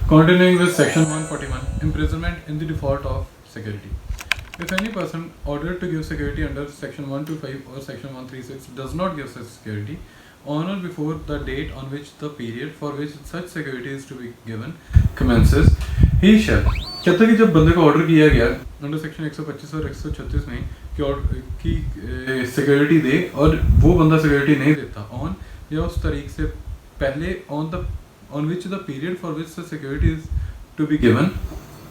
Continuing with section 141, imprisonment in the default of security. If any person ordered to give security under section 125 or section 136 does not give such security on or before the date on which the period for which such security is to be given commences, he shall. कहता है कि जब बंदे को order किया गया under section 125 और 136 में कि सिक्योरिटी दे और वो बंदा सिक्योरिटी नहीं देता ऑन या उस तारीख से पहले on which the period for which the security is to be given,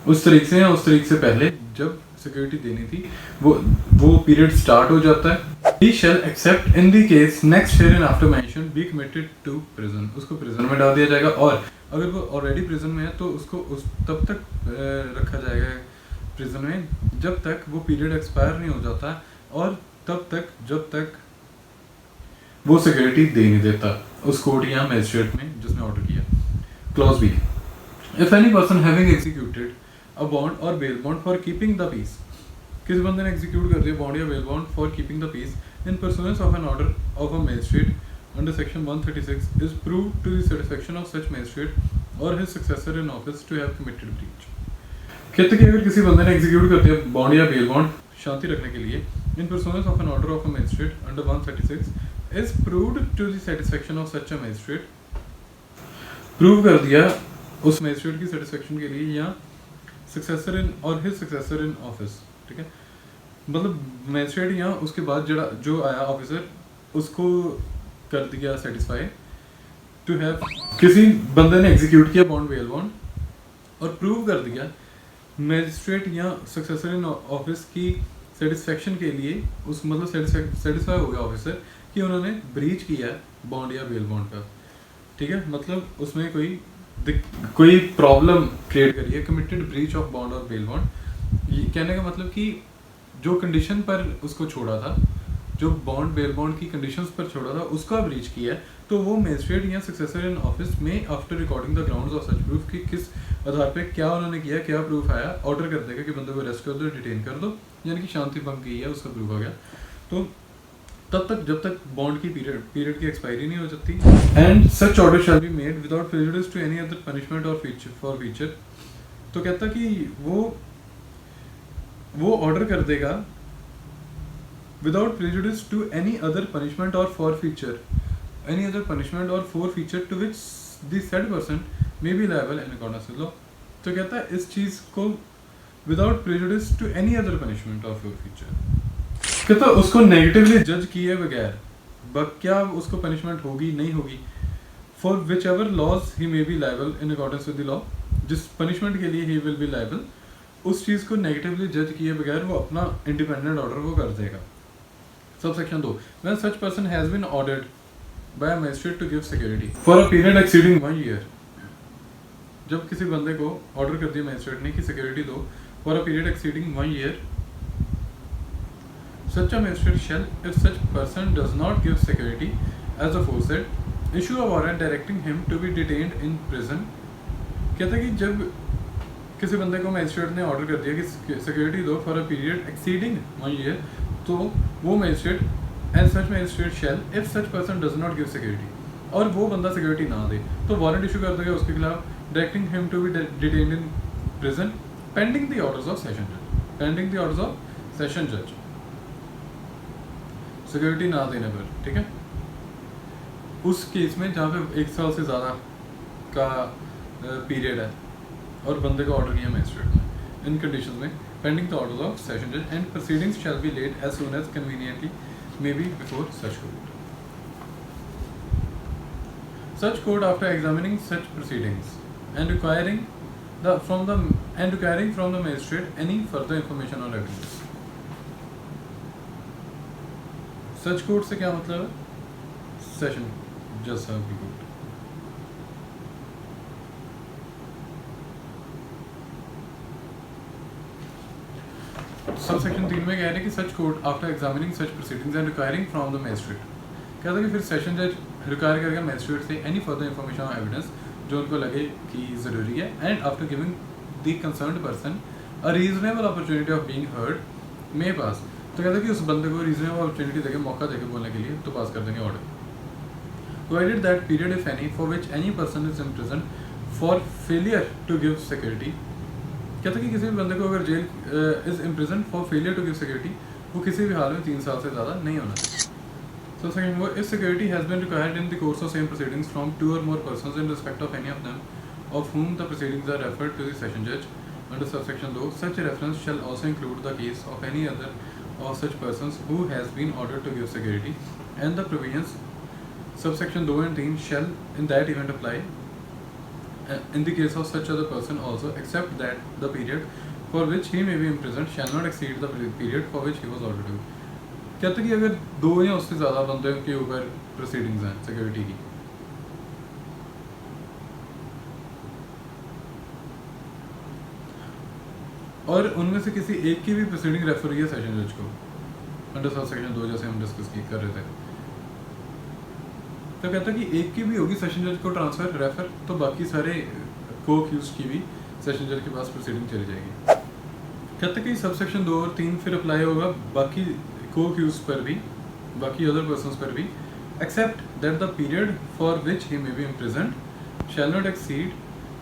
उस तारीख से या उस तारीख से पहले जब सिक्योरिटी देनी थी वो पीरियड स्टार्ट हो जाता है. He shall except in the case next herein after mentioned be committed to prison. उसको प्रिजन में डाल दिया जाएगा और अगर वो ऑलरेडी प्रिजन में है तो उसको तब तक रखा जाएगा प्रिजन में जब तक वो पीरियड एक्सपायर नहीं हो जाता और तब तक जब तक वो सिक्योरिटी दे नहीं देता उस कोर्ट या मैजिस्ट्रेट में जिसने ऑर्डर किया. Clause B. If any person having executed a bond or bail bond for keeping the peace, किसी बंदे ने एग्जीक्यूट कर दिया बॉन्ड या bail bond for keeping the peace in pursuance of an order of a magistrate under section 136 is proved to the satisfaction of such magistrate or his successor in office to have committed breach. कहते कि अगर किसी बंदे ने एग्जीक्यूट कर दिया bond या बेल बॉन्ड शांति रखने के लिए in pursuance of an order of a magistrate under 136 is proved to the satisfaction of such a magistrate, prove कर दिया उस मैजिस्ट्रेट की सेटिस्फेक्शन के लिए या सक्सेसर इन और हिज सक्सेसर इन ऑफिस. ठीक है, मतलब मैजिस्ट्रेट या उसके बाद जो आया ऑफिसर उसको कर दिया सेटिस्फाई टू हैव, किसी बंदे ने एग्जीक्यूट किया बॉन्ड बेल बॉन्ड और प्रूव कर दिया मैजिस्ट्रेट या सक्सेसर इन ऑफिस की सेटिस्फेक्शन के लिए उस मतलब सेटिस्फाई हो गया ऑफिसर कि उन्होंने ब्रीच किया बॉन्ड या बेल बॉन्ड का. ठीक है, मतलब उसमें कोई प्रॉब्लम क्रिएट करी है, committed breach of bond or bail bond. ये कहने का मतलब कि जो कंडीशन पर उसको छोड़ा था, जो बॉन्ड बेल बॉन्ड की कंडीशंस पर छोड़ा था उसका ब्रीच किया है तो वो मैजिस्ट्रेट या सक्सेसर इन ऑफिस में after recording the grounds of such proof कि किस आधार पे क्या उन्होंने किया, क्या प्रूफ आया, ऑर्डर कर देगा कि बंदे को अरेस्ट कर दो, डिटेन कर दो, यानी कि शांति भंग की है उसका प्रूफ आ गया. तो तब तक जब तक बॉन्ड की पीरियड की एक्सपायरी नहीं हो जाती. And such order shall be made without prejudice to any other punishment or forfeiture. तो कहता कि वो ऑर्डर कर देगा without prejudice to any other punishment or forfeiture, any other punishment or forfeiture to which the said person may be liable in accordance with law. तो कहता है इस चीज़ को without prejudice to any other punishment or forfeiture, कहता उसको negatively जज किए बगैर क्या उसको पनिशमेंट होगी नहीं होगी for whichever laws he may be liable in accordance with the law, जिस पनिशमेंट के लिए ही विल बी लायबल उस चीज़ को नेगेटिवली जज किए बगैर वो अपना इंडिपेंडेंट ऑर्डर वो कर देगा. Sub section 2. When such person has been ordered by a magistrate to give security for a period exceeding 1 year, जब किसी बंदे को ऑर्डर कर दिया मैजिस्ट्रेट ने कि सिक्योरिटी दो for a period exceeding 1 year, such a magistrate shall, if such person does not give security as aforesaid, issue a warrant directing him to be detained in prison. कहता है कि जब किसी बंदे को मैजिस्ट्रेट ने ऑर्डर कर दिया कि सिक्योरिटी दो for a period exceeding 1 year, तो वो magistrate and such magistrate shell if such person does not give security, और वो बंदा सिक्योरिटी ना दे तो वारंट इशू कर देगा उसके खिलाफ directing him to be detained in prison pending the orders of session जज, pending the orders of session जज, सिक्योरिटी ना देने पर. ठीक है, उस केस में जहाँ पे 1 साल से ज़्यादा का पीरियड है और बंदे को ऑर्डर किया मैजिस्ट्रेट ने इन कंडीशंस में pending the orders of session जज and proceedings shall be laid as soon as conveniently may be before such court. Such court after examining such proceedings and requiring from the magistrate any further information or evidence. Such court से क्या मतलब है? Session जज साहब की court. Sub section 3 में कह रहे हैं कि सच court after examining such proceedings and requiring from the magistrate, कहता है कि फिर सेशन जज रिक्वायर करेगा मैजिस्ट्रेट से any further information or evidence जो उनको लगे कि ज़रूरी है and after giving the concerned person a reasonable opportunity of being heard may pass. तो कहता है कि उस बंदे को रीजनेबल अपॉर्चुनिटी देके मौका देके बोलने के लिए तो पास कर देंगे order. Provided that period if any for which any person is imprisoned for failure to give security, कहता है कि किसी भी बंदे को अगर jail is imprison for failure to give security, वो किसी भी हाल में 3 साल से ज़्यादा नहीं होना चाहिए। So second one, if security has been required in the course of same proceedings from 2 or more persons in respect of any of them, of whom the proceedings are referred to the session judge under subsection 2, such a reference shall also include the case of any other of such persons who has been ordered to give security, and the provisions subsection 2 and 3 shall in that event apply in the case of such other person also, except that the period for which he may be imprisoned shall not exceed the period for which he was ordered to. कहते हैं कि अगर 2 या उससे ज़्यादा बंदे के ऊपर प्रोसीडिंग्स हैं सिक्योरिटी की, और उनमें से किसी एक की भी प्रोसीडिंग रेफर हुई है सेशन जज को अंडर सब सेक्शन 2 जैसे हम डिस्कस कर रहे थे, तो कहता है कि एक की भी होगी सेशन जज को ट्रांसफ़र रेफर, तो बाकी सारे को अक्यूज्ड की भी सेशन जज के पास प्रोसीडिंग चली जाएगी। कहता है कि सब सेक्शन 2 और 3 फिर अप्लाई होगा बाकी को अक्यूज्ड पर भी, बाकी अदर पर्सन्स पर भी, except that the period for which he may be imprisoned shall not exceed.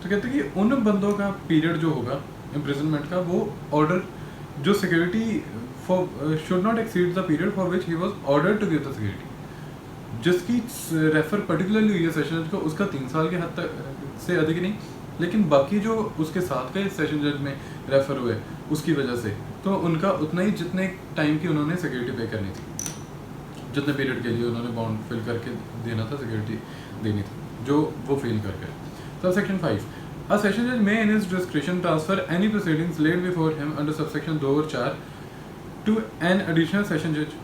तो कहते हैं कि उन बंदों का पीरियड जो होगा इम्प्रिजनमेंट का, वो ऑर्डर जो security for should not exceed the period for which he was order to give the security, जिसकी रेफर पर्टिकुलरली हुई है सेशन जज को, उसका 3 साल के हद तक से अधिक नहीं, लेकिन बाकी जो उसके साथ के सेशन जज में रेफर हुए उसकी वजह से, तो उनका उतना ही जितने टाइम की उन्होंने सिक्योरिटी पे करनी थी, जितने पीरियड के लिए उन्होंने बॉन्ड फिल करके देना था, सिक्योरिटी देनी थी, जो वो फिल करके। सब सेक्शन 5, अ सेशन जज may in his discretion transfer any proceedings laid before him under sub section 2 or 4 to an additional session जज।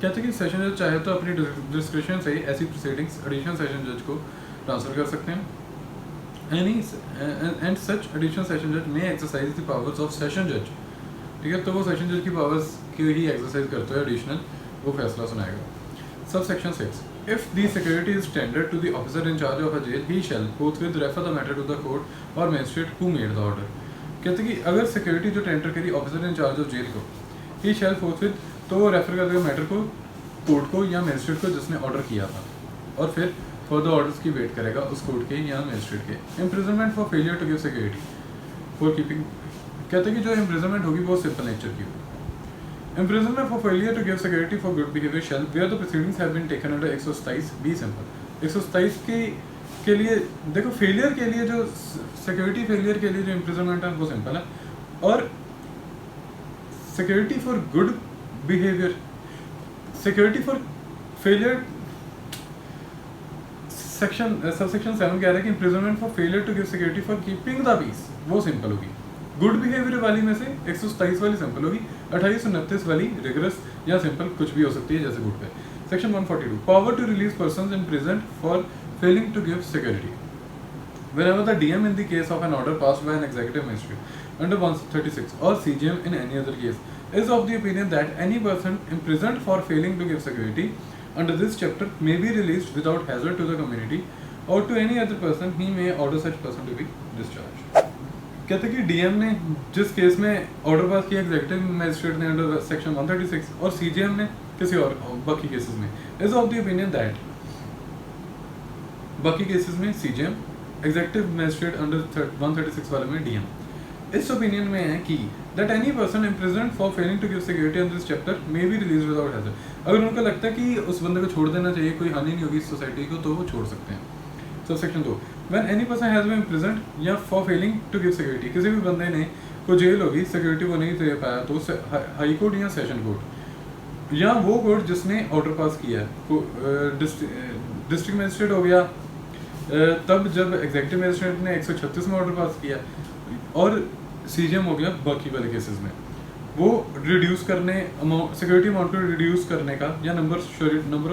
कहते हैं कि सेशन जज चाहे तो अपनी डिस्क्रिशन से ऐसी प्रोसीडिंग्स एडिशनल सेशन जज को ट्रांसफ़र कर सकते हैं। एंड सच एडिशनल सेशन जज मे exercise the powers of session जज, ठीक है, तो वो सेशन जज की पावर्स की ही एक्सरसाइज करते हुए एडिशनल वो फैसला सुनाएगा। Sub section 6, if the security is tendered to the officer in charge of a jail he shall forthwith refer the matter to the court और magistrate who made the order. कहते हैं कि अगर सिक्योरिटी जो tender करी officer in charge of jail को, he shall फोर्थविथ, तो वो रेफर कर देगा मैटर को कोर्ट को या मजिस्ट्रेट को जिसने ऑर्डर किया था, और फिर फर्दर ऑर्डर्स की वेट करेगा उस कोर्ट के या मजिस्ट्रेट के। Imprisonment for failure to give security for keeping, कहते हैं कि जो इम्प्रिजनमेंट होगी वो सिंपल नेचर की होगी। Imprisonment for failure to give security for good behaviour shall where the proceedings have been taken under 127 be simple. 127 के लिए देखो, फेलियर के लिए जो सिक्योरिटी फेलियर के लिए जो इम्प्रिजनमेंट है वो सिंपल है, और security for good behaviour, security for failure section sub section 7 कह रहा है कि imprisonment for failure to give security for keeping the peace वो सिंपल होगी। गुड बिहेवियर वाली में से 127 वाली सिंपल होगी, 2829 वाली रिगरस या सिंपल कुछ भी हो सकती है, जैसे गुड पे। Section 142, power to release persons imprisoned for failing to give security whenever the DM in the case of an order passed by an executive magistrate under 136 or CGM in any other case is of the opinion that any person imprisoned for failing to give security under this chapter may be released without hazard to the community or to any other person, he may order such person to be discharged। कहते हैं कि DM ने जिस case में order पास किया executive magistrate ने under section 136 और CGM ने किसी और बाकी केसेस में, is of the opinion that बाकी केसेस में CGM, एग्जीक्यूटिव मजिस्ट्रेट अंडर 136 वाले में DM, इस ओपिनियन में है कि that any person imprisoned for failing to give security in this chapter may be release without hazard. अगर उनको लगता है कि उस बंदे को छोड़ देना चाहिए, कोई हानि नहीं होगी सोसाइटी को, तो वो छोड़ सकते हैं। Sub section 2, when any person has been imprisoned या for failing to give security, किसी भी बंदे ने को जेल होगी, सिक्योरिटी वो नहीं दे पाया, तो हाई कोर्ट या सेशन कोर्ट या वो कोर्ट जिसने ऑर्डर पास किया है, डिस्ट्रिक्ट मजिस्ट्रेट हो गया तब जब एग्जीक्यूटिव मजिस्ट्रेट ने 136 में ऑर्डर पास किया, और CGM हो गया बाकी वाले केसेस में, वो रिड्यूस करने सिक्योरिटी अमाउंट को रिड्यूस करने का या नंबर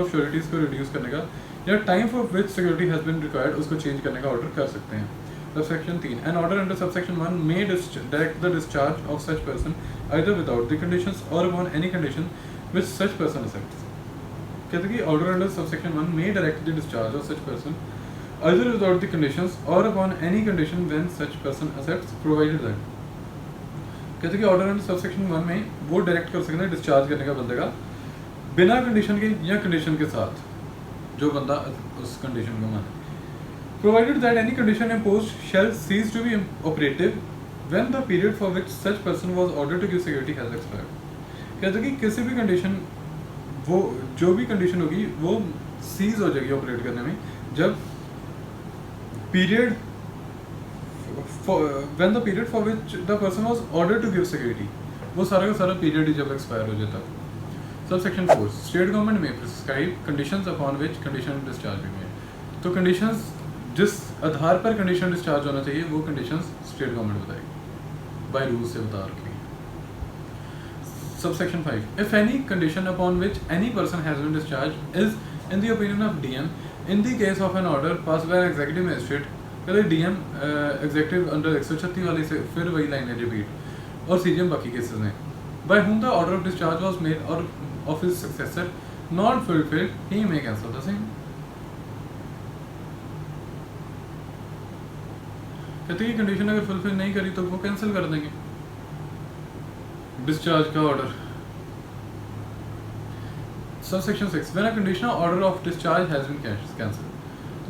ऑफ श्योरिटीज़ को रिड्यूस करने का या time for which security has been required उसको चेंज करने का ऑर्डर कर सकते हैं। Subsection 3, an order under subsection 1 may direct the discharge of such person either without the conditions और upon any condition which such person accepts. कहते हैं कि order under subsection 1 may direct the discharge of such person either without the conditions or upon any condition when such person accepts provided that। कहते हैं कि order under subsection 1 में वो direct कर सकते हैं डिस्चार्ज करने का बंदे का बिना कंडीशन के या कंडीशन के साथ, जो बंदा उस कंडीशन को माने। provided that any condition imposed shall cease to be operative when the period for which such person was ordered to give security has expired. कहते हैं कि किसी भी कंडीशन, वो जो भी कंडीशन होगी वो सीज हो जाएगी ऑपरेट करने में जब period when the period for which the person was ordered to give security, वो सारा का सारा पीरियड ही जब एक्सपायर हो जाता है. Subsection 4, स्टेट गवर्नमेंट में prescribe conditions upon which condition discharge भी में. तो कंडीशंस जिस आधार पर कंडीशन डिस्चार्ज होना चाहिए वो कंडीशंस स्टेट गवर्नमेंट बताएगी, बाय रूल्स से बता रखी है. Subsection 5, if any condition upon which any person has been discharged is in the opinion of DM in the case of an order passed by an executive magistrate, पहले DM executive under 136 वाली से फिर वही line repeat, और CGM बाकी cases में, by whom the order of discharge was made or of his successor not fulfilled, he may cancel the same. कहते हैं कि कंडीशन अगर फुलफिल नहीं करी तो वो कैंसिल कर देंगे डिस्चार्ज का order. Subsection 6, when a conditional order of discharge has been cancelled,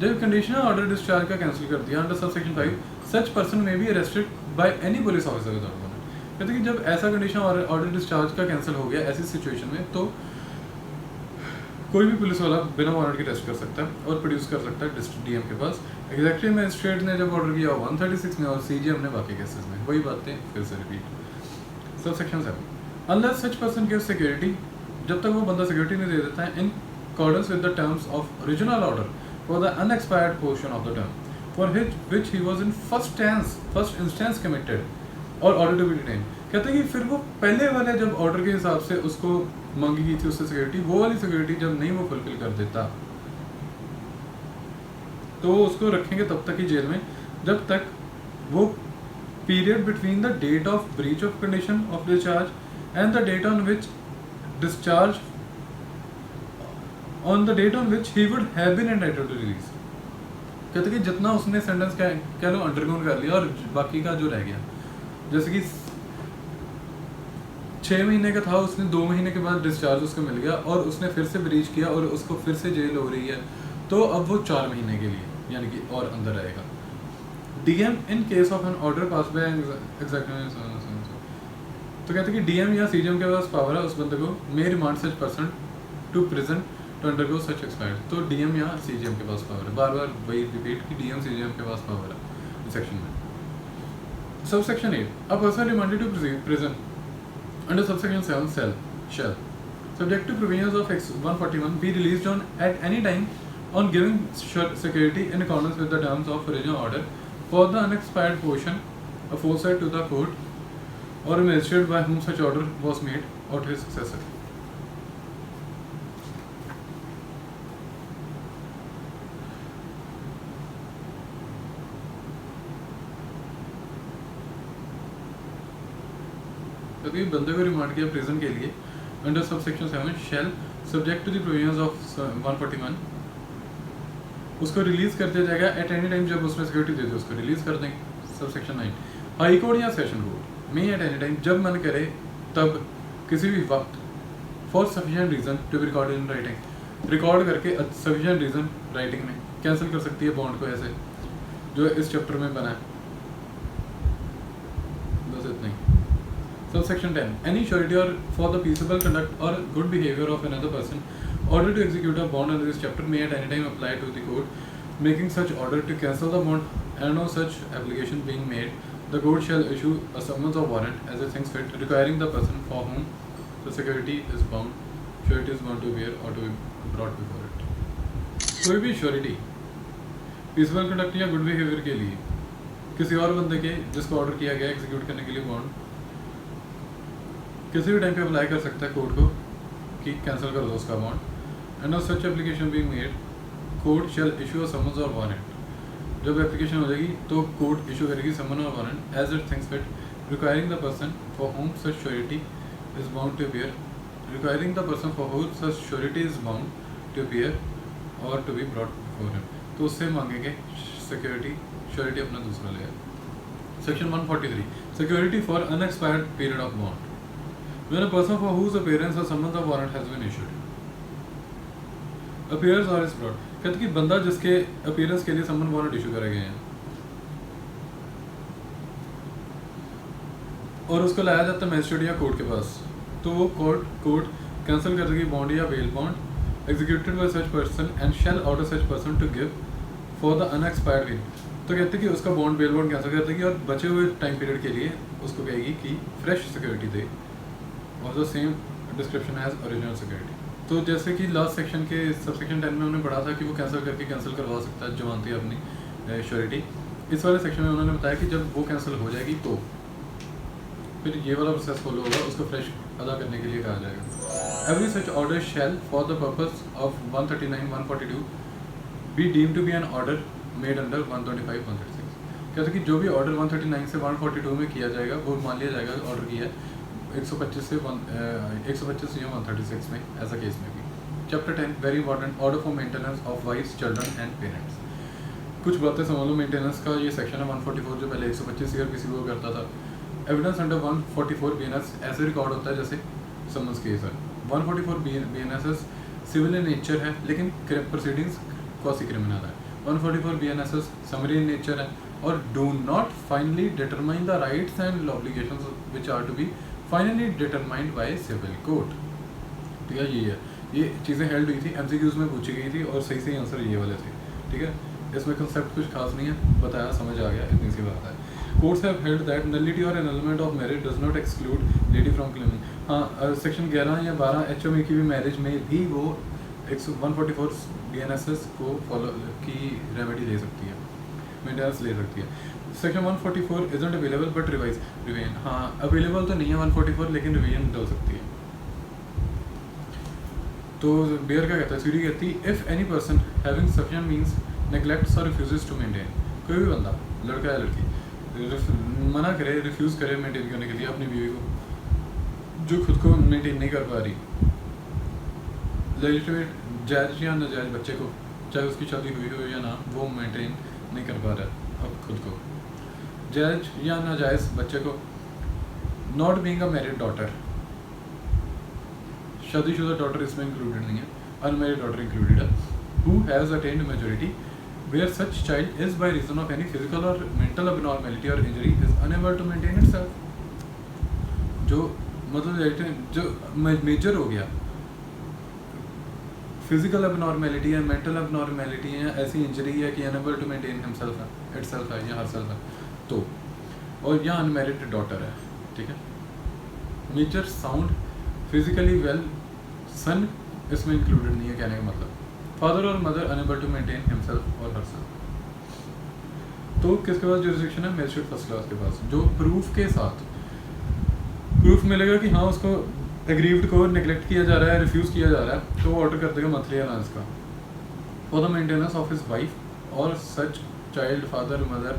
जब कंडीशनल ऑर्डर डिस्चार्ज का कैंसिल कर दिया अंडर सबसेक्शन 5, सच पर्सन में be arrested by any police officer without warrant. कहते हैं कि जब ऐसा कंडीशनल ऑर्डर डिस्चार्ज का कैंसिल हो गया ऐसी सिचुएशन में तो कोई भी पुलिस वाला बिना वारंट के अरेस्ट कर सकता है और प्रोड्यूस कर सकता है डीएम के पास. एग्जीक्यूटिव मजिस्ट्रेट ने जब ऑर्डर किया 136 में और सीजीएम ने बाकी केसेस में, वही बातें फिर से repeat. Subsection 7, unless such person gives security, जब तक वो बंदा सिक्योरिटी नहीं दे देता है इन accordance with the terms of original order for the unexpired portion of the term for which he was in first instance committed or ordered to be detained. कहते हैं कि फिर वो पहले वाले जब ऑर्डर के हिसाब से उसको मांगी गई थी उससे सिक्योरिटी, वो वाली सिक्योरिटी जब नहीं वो फुलफिल कर देता तो उसको रखेंगे तब तक ही जेल में जब तक वो period between the date of breach of condition of discharge and the date on which discharge on the date on which he would have been entitled to release. कहते कि जितना उसने सेंटेंस कह लो अंडरगोन कर लिया और बाकी का जो रह गया, जैसे कि 6 महीने का था उसने 2 महीने के बाद डिस्चार्ज उसको मिल गया और उसने फिर से ब्रीच किया और उसको फिर से जेल हो रही है तो अब वो 4 महीने के लिए यानी कि और अंदर रहेगा. DM in case of an order pass by executive, तो कहते कि डीएम या सीजीएम के पास पावर है उस बंदे को may remand such person to prison to undergo such expired. तो डीएम या सीजीएम के पास पावर है, बार बार वही रिपीट कि डीएम सीजीएम के पास पावर है सेक्शन में. Subsection 8, a person remanded to prison under subsection 7 shall subject to provisions of 141 be released on at any time on giving security in accordance with the terms of original order for the unexpired portion aforesaid to the court or magistrate by whom such order was made or to his successor. क्योंकि बंदे को remand किया prison के लिए under sub section 7 shall subject to the provisions of 141, उसको release कर दिया जाएगा एट एनी टाइम जब उसमें सिक्योरिटी दे दे उसको रिलीज कर देंगे. सब सेक्शन 9, हाई कोर्ट या सेशन कोर्ट में एट एनी टाइम जब मन करे तब किसी भी वक्त for sufficient reason to be recorded in writing, record करके सफिशिएंट रीजन राइटिंग में कैंसिल कर सकती है बॉन्ड को, ऐसे जो इस चैप्टर में बना है. बस इतना ही. Subsection 10, any surety or for the peaceable conduct or good behavior of another person ordered to execute a bond under this chapter may at any time apply to the court making such order to cancel the bond and no such application being made, the court shall issue a summons or warrant as it thinks fit requiring the person for whom the surety is bound to bear or to be brought before it. कोई भी surety peaceful conduct या good behaviour के लिए किसी और बंदे के जिसको ऑर्डर किया गया एग्जीक्यूट करने के लिए बॉन्ड किसी भी टाइम पे अप्लाई कर सकता है कोर्ट को कि कैंसिल कर दो उसका bond and of such application being made court shall issue a summons और वारंट. जब एप्लीकेशन हो जाएगी तो कोर्ट इशू करेगी समन और warrant as it thinks fit requiring the person for whom such surety is bound to appear, requiring the person for whom such surety is bound to appear और to be brought before him, तो उससे मांगेंगे security surety अपना दूसरा लेगा. Section 143, security for unexpired period of bond. When a person for whose appearance a summons or warrant has been issued appears or is brought, कहते कि बंदा जिसके अपीयरेंस के लिए समन वारंट इशू करे गए हैं और उसको लाया जाता है मैजिस्ट्रेट या कोर्ट के पास, तो वो कोर्ट कैंसिल कर देगी बॉन्ड या bail bond executed by such person and shall order such person to give for the unexpired bill. तो कहते हैं कि उसका बॉन्ड बेल बॉन्ड कैंसिल कर देगी और बचे हुए टाइम पीरियड के लिए उसको कहेगी कि फ्रेश सिक्योरिटी दे और the same description as original security. तो जैसे कि लास्ट सेक्शन के सबसेक्शन 10 में उन्होंने पढ़ा था कि वो कैंसिल करवा सकता है जमानती अपनी श्योरिटी। इस वाले सेक्शन में उन्होंने बताया कि जब वो कैंसिल हो जाएगी तो फिर ये वाला प्रोसेस फॉलो होगा, उसको फ्रेश अदा करने के लिए कहा जाएगा। Every such order shall for the purpose of 139, 142 be deem to be an order made under 125, 136। कहते कि जो भी ऑर्डर 139 से 142 में किया जाएगा वो मान लिया जाएगा ऑर्डर किया है 125 से 125 या 136 में, ऐसा केस में भी। Chapter 10 very important, order for maintenance of wife's, children and parents. कुछ बातें समझ लो, मेंटेनेंस का ये सेक्शन है 144 जो पहले 125 सीआरपीसी को करता था। एविडेंस अंडर 144 बीएनएस ऐसे रिकॉर्ड होता है जैसे समन्स केस है। 144 बीएनएस सिविल इन नेचर है लेकिन प्रोसीडिंग्स क्वासी क्रिमिनल है। 144 बीएनएस समरी इन नेचर है और do not finally determine the rights and obligations which are to be finally determined by civil court. ठीक है, ये चीज़ें हेल्ड हुई थी, एमसीक्यूज में पूछी गई थी और सही आंसर ये वाले थे। ठीक है, इसमें कंसेप्ट कुछ खास नहीं है, बताया समझ आ गया, इतनी सी बात है। Courts have held that nullity or annulment of marriage does not exclude lady from claiming। हाँ, सेक्शन 11 या 12 HMA की भी मैरिज में भी वो 144 BNSS को फॉलो की रेमेडी ले सकती है, मेंटेनेंस ले सकती है। Section 144 isn't available but revision, हाँ अवेलेबल तो नहीं है 144 लेकिन रिवीजन डल सकती है। तो बेयर क्या कहता है, सीडी कहती है if any person having sufficient means neglects और रिफ्यूजेस टू मेंटेन, कोई भी बंदा लड़का या लड़की मना करे, रिफ्यूज़ करे मेंटेन करने के लिए अपनी बीवी को जो खुद को मेंटेन नहीं कर पा रही, लेजिटिमेट जायज़ या नाजायज़ बच्चे को, चाहे उसकी शादी हुई हो या ना, वो मेंटेन नहीं कर पा रहा अब खुद को, जायज़ या नाजायज़ बच्चे को। Not being a married daughter, शादीशुदा डॉटर इसमें इंक्लूडेड नहीं है, अनमैरिड डॉटर इंक्लूडेड है। Who has attend majority where such child is by reason of any physical or mental abnormality or injury is unable to maintain itself। जो मतलब जो major हो गया, फिजिकल abnormality है, मेंटल abnormality है, ऐसी injury है कि unable to maintain himself है, itself है या herself है, तो और यहाँ अनमैरिड डॉटर है। ठीक है, major sound physically well son इसमें इंक्लूडेड नहीं है, कहने का मतलब फादर और mother unable to maintain himself और हरसेल्फ। तो किसके पास जुरिस्डिक्शन है, मैजिस्ट्रेट फर्स्ट क्लास के पास, जो प्रूफ के साथ प्रूफ मिलेगा कि हाँ उसको एग्रीव्ड को नेग्लेक्ट किया जा रहा है, रिफ्यूज़ किया जा रहा है, तो वो ऑर्डर कर देगा मंथली अलाउंस का for the maintenance of his wife और such child father mother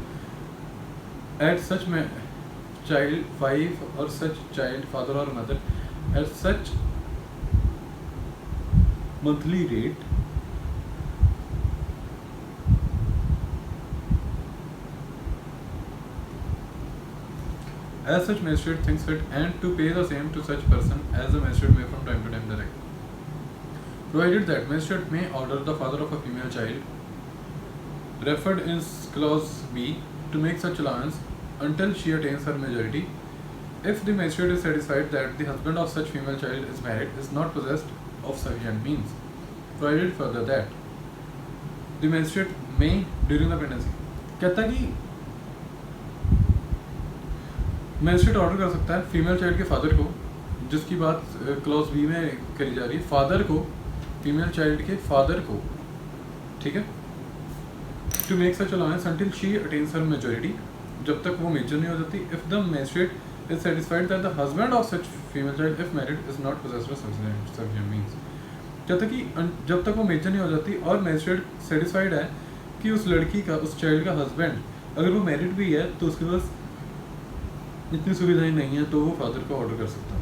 at such में चाइल्ड वाइफ और सच चाइल्ड फादर और mother at such monthly rate as such magistrate thinks fit and to pay the same to such person as the magistrate may from time to time direct, provided that magistrate may order the father of a female child referred in clause B to make such allowance until she attains her majority if the magistrate is satisfied that the husband of such female child is married, is not possessed of sufficient means, provided further that the magistrate may during the pregnancy, कहता कि magistrate order कर सकता है female child के father को, जिसकी बात clause B में करी जा रही है, फादर को, फीमेल चाइल्ड के फादर को, ठीक है, to make such allowance until she attains her majority, जब तक वो मेजर नहीं हो जाती, if the magistrate is satisfied that the husband of such female child if married is not possessed of sufficient means, जब तक वो मेजर नहीं हो जाती और मैजिस्ट्रेट सेटिस्फाइड है कि उस लड़की का, उस चाइल्ड का हस्बैंड अगर वो मैरिड भी है तो उसके पास इतनी सुविधाएं नहीं है, तो वो फादर को ऑर्डर कर सकता है।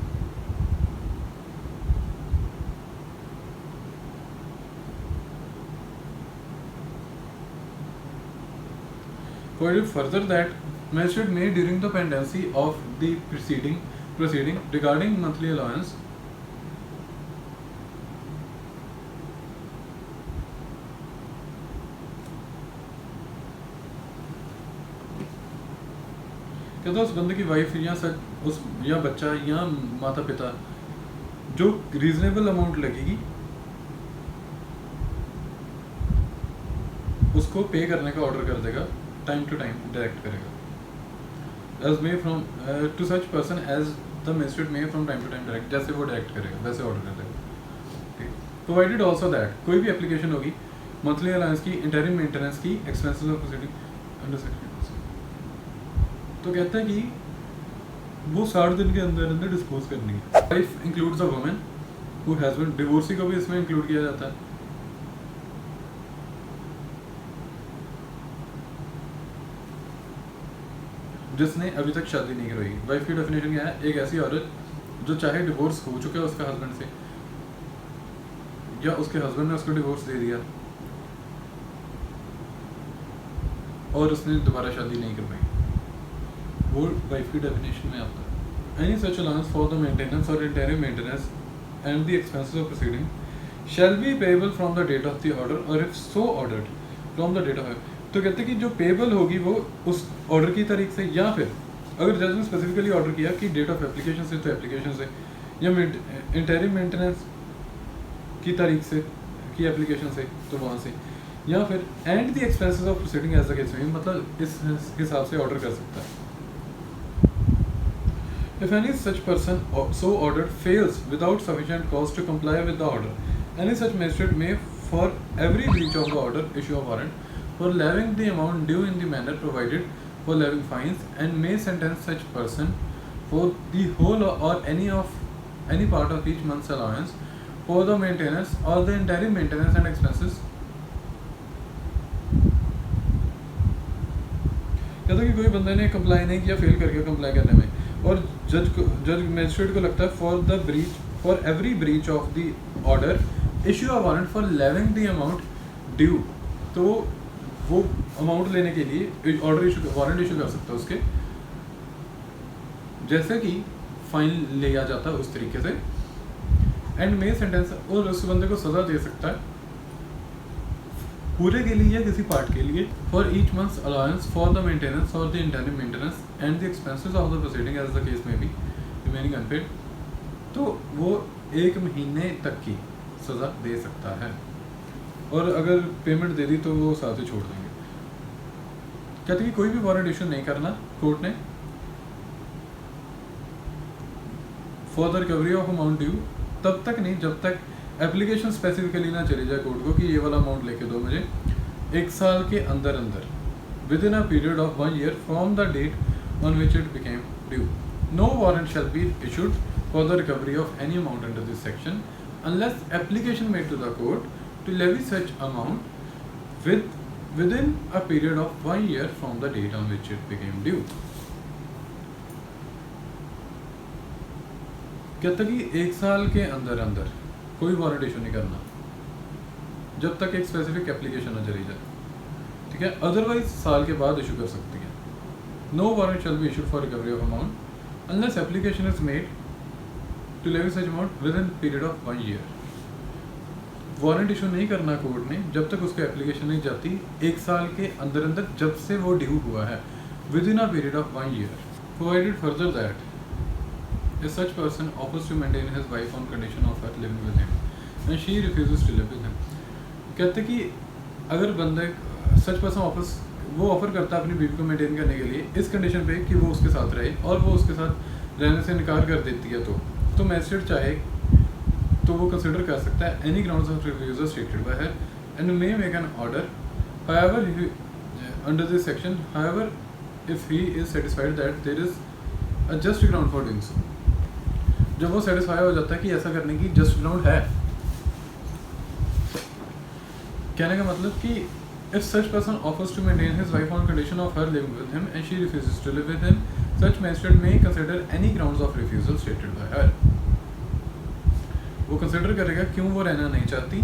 Provided further that magistrate may during the pendency of the proceeding regarding monthly allowance कहता उस बंदे की वाइफ या उस या बच्चा या माता पिता जो रीजनेबल अमाउंट लगेगी उसको पे करने का ऑर्डर कर देगा, टाइम टू टाइम डायरेक्ट करेगा। As may from to such person as the magistrate may from time to time direct, जैसे वो डायरेक्ट करेगा वैसे ऑर्डर कर देगा। ठीक, प्रोवाइडेड ऑल्सो दैट कोई भी एप्लीकेशन होगी मंथली अलाउंस की, इंटरिम मेंटेनेंस की, expenses of proceeding under section, तो कहता है कि वो 60 दिन के अंदर अंदर डिस्पोज करनी है। Wife includes a woman who has been, divorcee को भी इसमें इंक्लूड किया जाता है। जिसने अभी तक शादी नहीं करवाई। वाइफ की डेफिनेशन क्या है? एक ऐसी औरत जो चाहे डिवोर्स हो चुका है उसके हस्बैंड से या उसके हस्बैंड ने उसको डिवोर्स दे दिया और उसने दोबारा शादी नहीं करवाई, वो वाइफ की डेफिनेशन में आता है। Any such allowance for the maintenance और interim maintenance and the expenses of proceeding shall be payable from the date of the order और if so ordered from the date of, तो कहते हैं कि जो पेएबल होगी वो उस ऑर्डर की तारीख से, या फिर अगर जज ने स्पेसिफिकली ऑर्डर किया कि डेट ऑफ एप्लीकेशन से तो एप्लीकेशन से, या इंटरिम मेंटेनेंस की तारीख से की एप्लीकेशन से तो वहाँ से, या फिर and the expenses of proceeding as the case में, मतलब इस हिसाब से ऑर्डर कर सकता है। If any such person so ordered fails without sufficient cause to comply with the order, any such magistrate may, for every breach of the order, issue a warrant for levying the amount due in the manner provided for levying fines, and may sentence such person for the whole or any part of each month's allowance for the maintenance or the interim maintenance and expenses। कहता कि कोई बंदे ने comply नहीं किया, fail करके comply करने में, और जज मजिस्ट्रेट को लगता है for every breach of the order issue a warrant for levying the amount due, तो वो अमाउंट लेने के लिए वारंट इशू कर सकता है उसके, जैसे कि फाइन लिया जाता है उस तरीके से। एंड मे सेंटेंस, और उस बंदे को सजा दे सकता है पूरे के लिए या किसी पार्ट के लिए, for each month's allowance for the maintenance और the interim maintenance and the expenses of the proceeding as the case may be remaining unpaid, तो वो 1 महीने तक की सज़ा दे सकता है, और अगर पेमेंट दे दी तो वो साथ ही छोड़ देंगे। कहते कि कोई भी वारंट इशू नहीं करना कोर्ट ने for the recovery of amount due, तब तक नहीं जब तक एप्लीकेशन स्पेसिफिकली ना चली जाए कोर्ट को कि ये वाला अमाउंट लेके दो मुझे, 1 साल के अंदर अंदर, within a period of 1 year from the date on which it became due. No warrant shall be issued for the recovery of any amount under this section unless application made to the court to levy such amount within a period of 1 year from the date on which it became due. कहता कि 1 साल के अंदर अंदर कोई warrant issue नहीं करना जब तक एक स्पेसिफिक एप्लीकेशन न चली जाए, ठीक है, अदरवाइज साल के बाद इशू कर सकती है। No warrant shall be issued for recovery of amount unless application is made to levy such amount within period of 1 year। Warrant issue नहीं करना कोर्ट ने जब तक उसको एप्लीकेशन नहीं जाती 1 साल के अंदर अंदर जब से वो ड्यू हुआ है, with in a period of 1 year। Provided further that if such person offers to maintain his wife on condition of her living with him and she refuses to live with him, कहते कि अगर बंदे such person offer करता है अपनी बीवी को maintain करने के लिए इस कंडीशन पे कि वो उसके साथ रहे, और वो उसके साथ रहने से इनकार कर देती है तो मैजिस्ट्रेट चाहे तो वो कंसिडर कर सकता है any grounds of refusal stated by her and may make an order however under this section, however if he is satisfied that there is a just ground for doing so. जब वो satisfy हो जाता है कि ऐसा करने की just ground है, कहने का मतलब कि if such person offers to maintain his wife on condition of her living with him and she refuses to live with him, such magistrate may consider any grounds of refusal stated by her. वो consider करेगा क्यों वो रहना नहीं चाहती,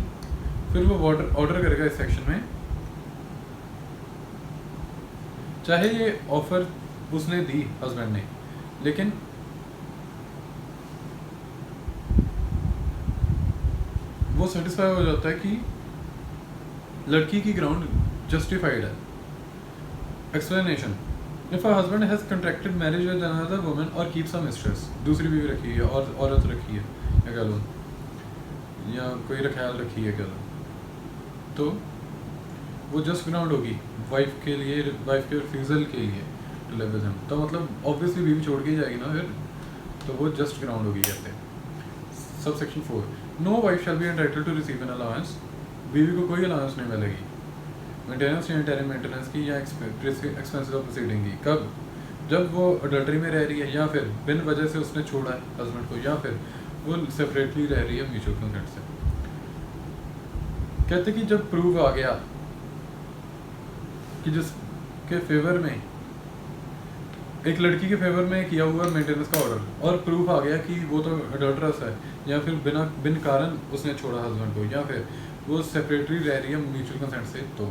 फिर वो order करेगा इस सेक्शन में, चाहे ये ऑफर उसने दी हस्बैंड ने, लेकिन वो सेटिस्फाई हो जाता है कि लड़की की ग्राउंड जस्टिफाइड है। Explanation, if a husband has contracted marriage with another woman और कीप्स अ मिस्ट्रेस, दूसरी बीवी रखी है और औरत रखी है या कह लो या कोई ख्याल रखी है कह लो, तो वो जस्ट ग्राउंड होगी वाइफ के लिए, वाइफ के रिफ्यूजल के लिए टू लिव विद हिम। तो मतलब ऑब्वियसली बीवी छोड़ के ही जाएगी ना फिर, तो वो जस्ट ग्राउंड होगी कहते हैं। Sub section 4, no wife shall be entitled to receive an allowance, बीवी को कोई अलाउंस नहीं मिलेगी मेंटेनेंस या इंटरिम मेंटेनेंस की या एक्सपेंसेस ऑफ प्रोसीडिंग की। कब? जब वो अडल्ट्री में रह रही है या फिर बिन वजह से उसने छोड़ा है हस्बैंड को, या फिर वो सेपरेटली रह रही है म्यूचुअल कंसेंट से। कहते कि जब प्रूव आ गया कि जिसके फेवर में, एक लड़की के फेवर में किया हुआ मेंटेनेंस का ऑर्डर और प्रूफ आ गया कि वो तो अडल्ट्रस है या फिर बिन कारण उसने छोड़ा हस्बैंड को, या फिर वो सेपरेटली रह रही है म्यूचुअल कंसेंट से, तो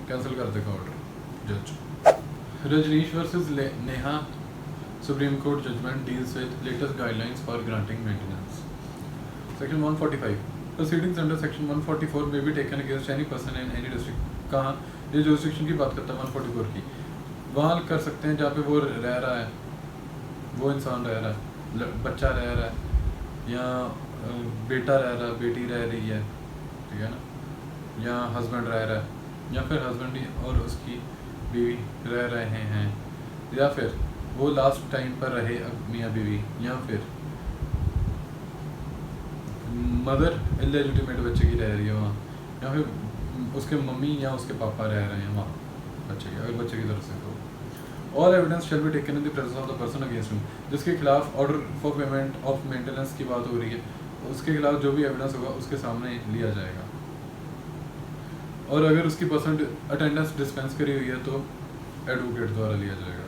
कैंसिल कर देगा ऑर्डर जज। Rajnesh versus Neha supreme court judgment deals with latest guidelines for granting maintenance. Section 145, proceedings under section 144 में be taken against any person in any district. कहाँ? ये जुरिस्डिक्शन की बात करता है 144 की, वहाँ कर सकते हैं जहाँ पे वो रह रहा है, वो इंसान रह रहा है, बच्चा रह रहा है या बेटा रह रहा है, बेटी रह रही है, ठीक है ना, या हस्बैंड रह रहा है, या फिर हस्बैंड और उसकी बीवी रह रहे हैं, या फिर वो लास्ट टाइम पर रहे मियाँ बीवी, या फिर मदर इलेजिटिमेट बच्चे की रह रही है वहाँ, या फिर उसके मम्मी या उसके पापा रह रहे हैं वहाँ बच्चे के, अगर बच्चे की तरफ से तो all evidence shall be taken in the presence of the person against him. जिसके खिलाफ order for payment of maintenance की बात हो रही है, उसके खिलाफ जो भी एविडेंस होगा उसके सामने लिया जाएगा, और अगर उसकी परसेंट अटेंडेंस डिस्पेंस करी हुई है तो एडवोकेट द्वारा लिया जाएगा।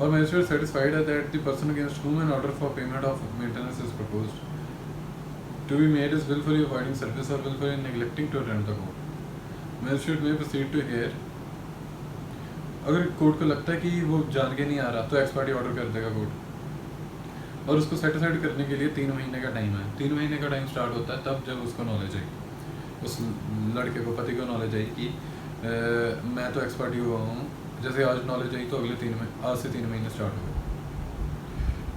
और मैजिस्ट्रेट सेटिस्फाइड है that the person against whom an order for payment of maintenance is proposed to be made is willfully avoiding service or willfully neglecting to attend the court. Magistrate may proceed to hear, अगर court को लगता है कि वो जान के नहीं आ रहा तो एक्सपायरी ऑर्डर कर देगा कोर्ट, और उसको सेटिस्फाइड करने के लिए 3 महीने का टाइम है। 3 महीने का टाइम स्टार्ट होता है तब जब उसको नॉलेज आई, उस लड़के को, पति को नॉलेज आई कि मैं तो एक्सपायरी हुआ हूँ, जैसे आज नॉलेज आई तो अगले आज से 3 महीने स्टार्ट हो गए।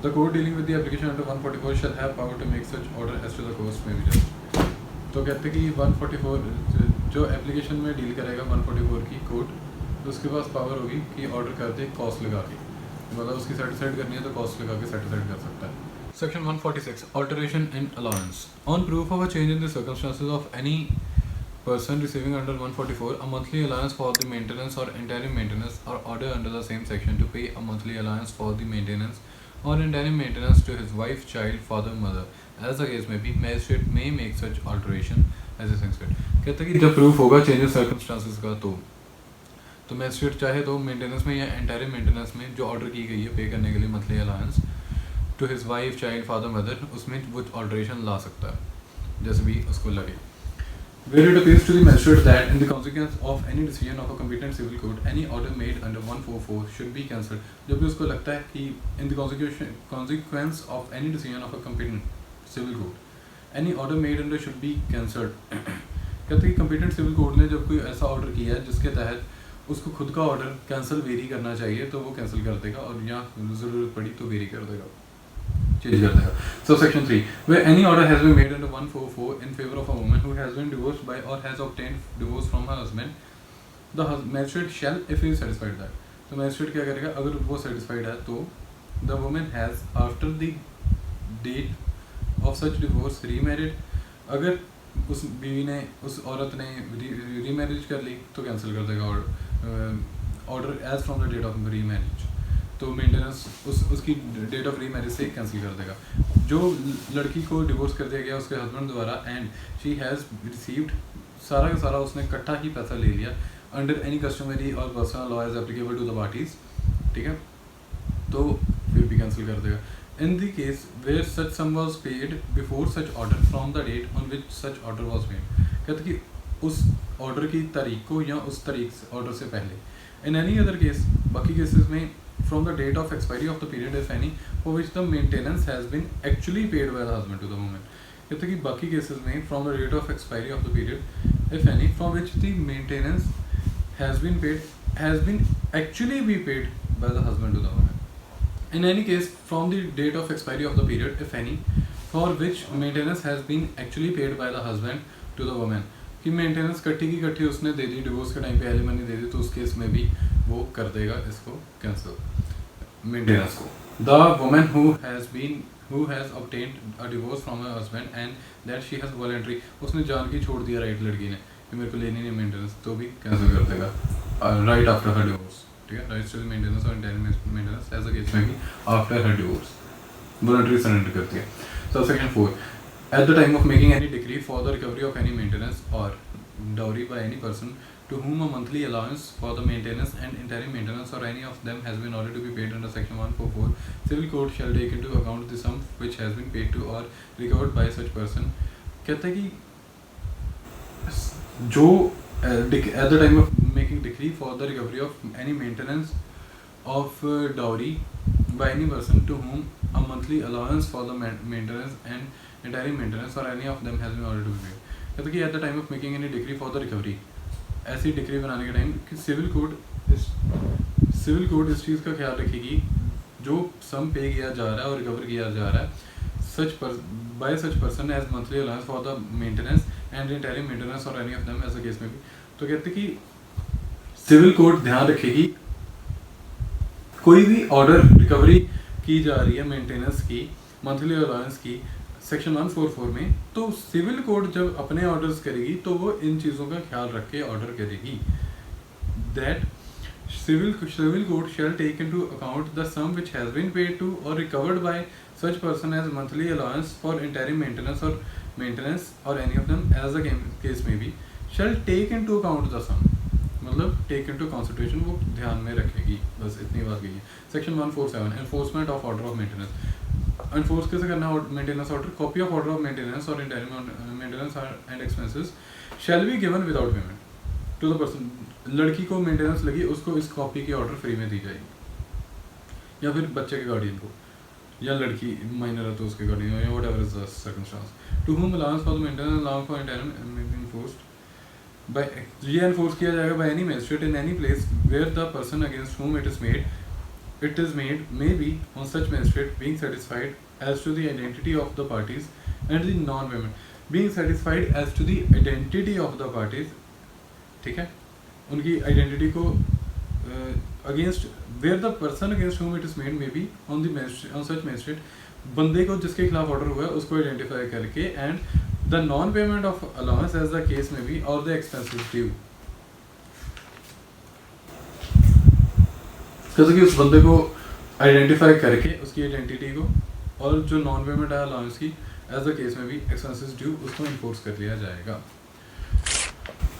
The court dealing with the application under 144 shall have power to make such order as to the cost में भी जस्ट। तो कहते कि 144 जो एप्लीकेशन में डील करेगा 144 की कोर्ट, तो उसके पास पावर होगी कि ऑर्डर कर दे कॉस्ट लगा के, मतलब उसकी सेटिस्फाइड करनी है तो कॉस्ट लगा के सेटिस्फाइड कर सकता है। Section 146, alteration in allowance. On proof of a change in the circumstances of any person receiving under 144 a monthly allowance for the maintenance or interim maintenance or order under the same section to pay a monthly allowance for the maintenance or interim maintenance to his wife, child, father, mother, as the case may be, magistrate may make such alteration as is expected। कहते हैं कि जब proof होगा change in circumstances का तो magistrate चाहे तो maintenance में या इंटरिम मेंटेनेंस में जो ऑर्डर की गई है पे करने के लिए monthly allowance to his wife, child, father, mother, उसमें वो ऑल्ट्रेशन ला सकता है जैसे भी उसको लगे। Where it appears to the magistrate that in the consequence of any decision of a competent civil court, any order made under 144 should be cancelled। जब भी उसको लगता है कि in the consequence of any decision of a competent civil court, any order made under should be cancelled। कहते हैं कि competent civil court ने जब कोई ऐसा ऑर्डर किया है जिसके तहत उसको खुद का ऑर्डर कैंसिल वेरी करना चाहिए तो वो कैंसिल कर देगा, और या ज़रूरत पड़ी तो वेरी कर देगा, चेंज कर देगा। So section 3, where any order has been made under 144 in favor of a woman who has been divorced by or has obtained divorce from her husband, the magistrate shall, if he is satisfied that, तो magistrate क्या करेगा, अगर वो satisfied है तो the woman has after the date of such divorce remarried, अगर उस बीवी ने, उस औरत ने रीमैरिज कर ली तो कैंसिल कर देगा order as from the date of remarriage, तो मेंटेनेंस उसकी डेट ऑफ रीमैरिज से कैंसिल कर देगा। जो लड़की को डिवोर्स कर दिया गया उसके हस्बैंड द्वारा एंड शी हैज़ रिसीव्ड सारा का सारा उसने इकट्ठा ही पैसा ले लिया अंडर एनी कस्टमरी और personal law as applicable to the parties, ठीक है, तो फिर भी कैंसिल कर देगा। In the case where such sum was paid before such order from the date on which such order was made, कहते कि उस ऑर्डर की तारीख को या उस तारीख ऑर्डर से पहले। इन एनी अदर केस, बाकी केसेस में from the date of expiry of the period if any for which the maintenance has been actually paid by the husband to the woman। कहते कि बाकी केसेस में from the date of expiry of the period if any from which the maintenance has been paid has been actually be paid by the husband to the woman. In any case, from the date of expiry of the period, if any, for which maintenance has been actually paid by the husband to the woman, कि maintenance कट्टी की कट्टी उसने दे दी, divorce के time पे alimony दे दी, तो उस case में भी वो कर देगा इसको कैंसिल मेंटेनेंस को. The woman who has obtained a divorce from her husband and that she has voluntary, उसने जान की छोड़ दिया राइट लड़की ने कि मेरे को लेनी नहीं मेंटेनेंस, तो भी कैंसिल कर देगा राइट आफ्टर हर डिवोर्स. ठीक है, राइट टू मेंटेनेंस और entire maintenance as a case में भी after her divorce voluntary surrender करती है. Subsection 4. At the time of making any decree for the recovery of any maintenance or dowry by any person to whom a monthly allowance for the maintenance and interim maintenance or any of them has been ordered to be paid under Section 144, Civil Code shall take into account the sum which has been paid to or recovered by such person. कहता है कि जो at the time of making decree for the recovery of any maintenance of dowry by any person to whom a monthly allowance for the maintenance and interim maintenance or any of them has been ordered to be paid. कहते कि at the time of making any decree for the recovery, ऐसी decree बनाने के time कि civil code इस चीज़ का ख्याल रखेगी जो सम पे किया जा रहा है और रिकवर किया जा रहा है by such person as monthly allowance for the maintenance and interim maintenance और एनी ऑफ देम ऐसा केस में भी. तो कहते कि सिविल कोड ध्यान रखेगी कोई भी ऑर्डर रिकवरी की जा रही है मेंटेनेंस की, मंथली अलाउंस की, सेक्शन 144 में, तो सिविल कोड जब अपने ऑर्डर्स करेगी तो वो इन चीज़ों का ख्याल रख के ऑर्डर करेगी. That civil code shall take into account the sum which has been paid to और recovered by such person as monthly allowance for interim maintenance और any of them as the case में be shall take into account the sum, मतलब take into consideration, वो ध्यान में रखेगी. बस इतनी बात गई है. Section 147 enforcement of order of maintenance. Enforce कैसे करना है maintenance order? Copy of order of maintenance और interim maintenance and expenses shall be given without payment to the person. लड़की को मेंटेनेंस लगी, उसको इस कॉपी की ऑर्डर फ्री में दी जाएगी, या फिर बच्चे के गार्डियन को, या लड़की माइनर है तो उसके गार्डियन, या whatever is the circumstance. To whom allowance for the maintenance allowance for interim enforced by, ये एनफोर्स किया जाएगा by any magistrate in any place where the person against whom it is made may be on such magistrate being satisfied as to the identity of the parties and the non-payment, being satisfied as to the identity of the parties. ठीक है, उनकी identity को against where the person against whom it is made may be on the magistrate, on such magistrate, बंदे को जिसके खिलाफ order हुआ है उसको आइडेंटिफाई करके, and the non payment of allowance as the case में भी और द एक्सपेंसेस ड्यू. जैसे कि उस बंदे को आइडेंटिफाई करके उसकी आइडेंटिटी को और जो नॉन पेमेंट है अलाउंस की एज द केस में भी एक्सपेंसेस ड्यू उसको इन्फोर्स कर लिया जाएगा.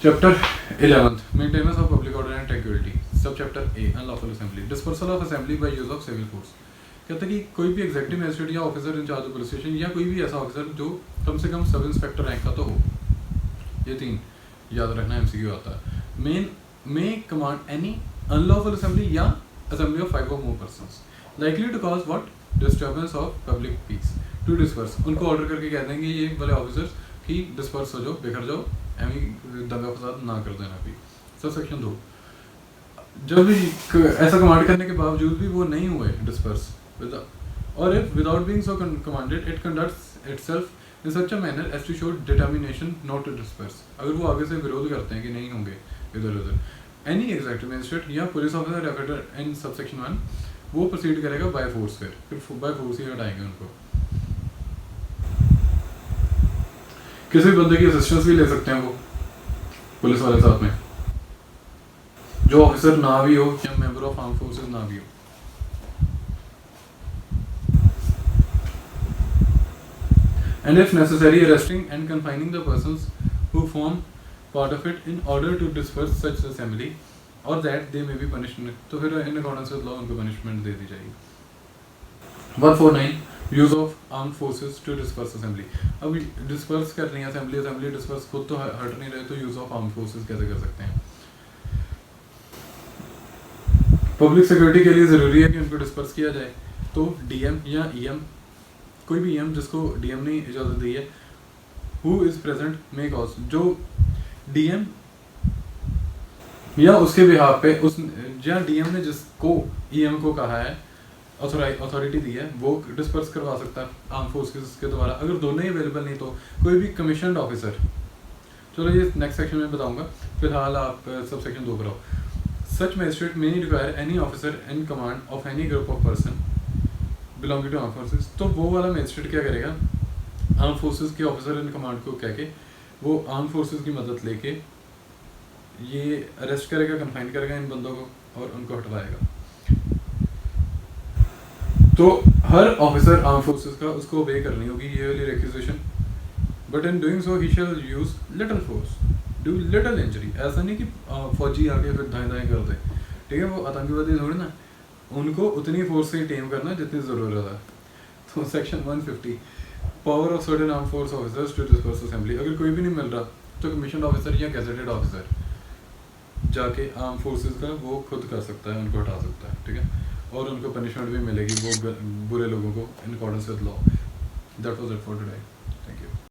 Chapter 11 maintenance of public order and tranquility. Sub chapter A unlawful assembly. Dispersal of assembly by use of civil force. कहता है कि कोई भी एग्जीक्यूटिव मजिस्ट्रेट या officer in charge of police station या कोई भी ऐसा ऑफिसर जो कम से कम सब इंस्पेक्टर रैंक का तो हो, ये 3 याद रखना एमसीक्यू आता है. मेन में कमांड एनी अनलॉफुल असेंबली या assembly of 5 or more persons likely to cause what disturbance of public peace to disperse. उनको ऑर्डर करके कह देंगे ये वाले ऑफिसर्स कि डिस्पर्स हो जाओ, बिखर जाओ, एमी दंगा फसाद ना कर देना भी. सब सेक्शन 2. जब भी ऐसा कमांड करने के बावजूद भी वो नहीं हुए डिस्पर्स, और if without being so commanded it conducts itself in such a manner as to show determination not to disperse. अगर वो आगे से विरोध करते हैं कि नहीं होंगे इधर उधर, एनी एग्जीक्यूटिव मजिस्ट्रेट या police officer referred in subsection 1 वो प्रोसीड करेगा बाय फोर्स, फिर बाय फोर्स ही हटाएंगे उनको. किसी बंदे की असिस्टेंस भी ले सकते हैं वो पुलिस वाले साथ में, जो ऑफिसर ना भी हो या मेंबर ऑफ आर्म फोर्सेस ना भी हो. And if necessary arresting and confining the persons who form part of it in order to disperse such assembly or that they may be punished. तो फिर in accordance with law उनको punishment दे दी जाएगी. 149 use of armed forces to disperse assembly. अब disperse कर रही है assembly disperse खुद तो हट नहीं रहे, तो use of armed forces कैसे कर सकते हैं? पब्लिक सिक्योरिटी के लिए ज़रूरी है कि उनको डिस्पर्स किया जाए, तो डीएम या ईएम, कोई भी ईएम जिसको डीएम ने इजाज़त दी है, who is present may cause, जो डीएम या उसके बिहाफ पे उस जहाँ डीएम ने जिसको ईएम को कहा है अथॉरिटी दी है वो डिस्पर्स करवा सकता है आर्म फोर्सेस के द्वारा। अगर दोनों ही अवेलेबल नहीं तो कोई भी कमीशनड ऑफिसर, चलो ये नेक्स्ट सेक्शन में बताऊंगा, फिलहाल आप सब सेक्शन 2 पर आओ। Such magistrate may require any officer in command of any group of person belonging to arm forces. तो वो वाला मैजिस्ट्रेट क्या करेगा, आर्म फोर्सेस के ऑफिसर इन कमांड को कह के वो आर्म फोर्सेस की मदद लेके ये अरेस्ट करेगा, कंफाइन करेगा इन बंदों को और उनको हटवाएगा। तो हर ऑफिसर आर्म फोर्सेस का उसको ओबे करनी होगी ये वाली requisition, but in doing so he shall use little force do little injury. ऐसा नहीं कि फौजी आके फिर दाएं दाएं कर दे, ठीक है, वो आतंकवादी थोड़ी ना, उनको उतनी फोर्स से टेम करना जितनी ज़रूरत है। तो section 150 power of certain arm force officers to disperse assembly. अगर कोई भी नहीं मिल रहा तो कमीशन ऑफिसर या गैजेटेड ऑफिसर जाके आर्म फोर्सेस का वो खुद कर सकता है, उनको हटा सकता है, ठीक है, और उनको पनिशमेंट भी मिलेगी वो बुरे लोगों को इन accordance with law. That was it for today.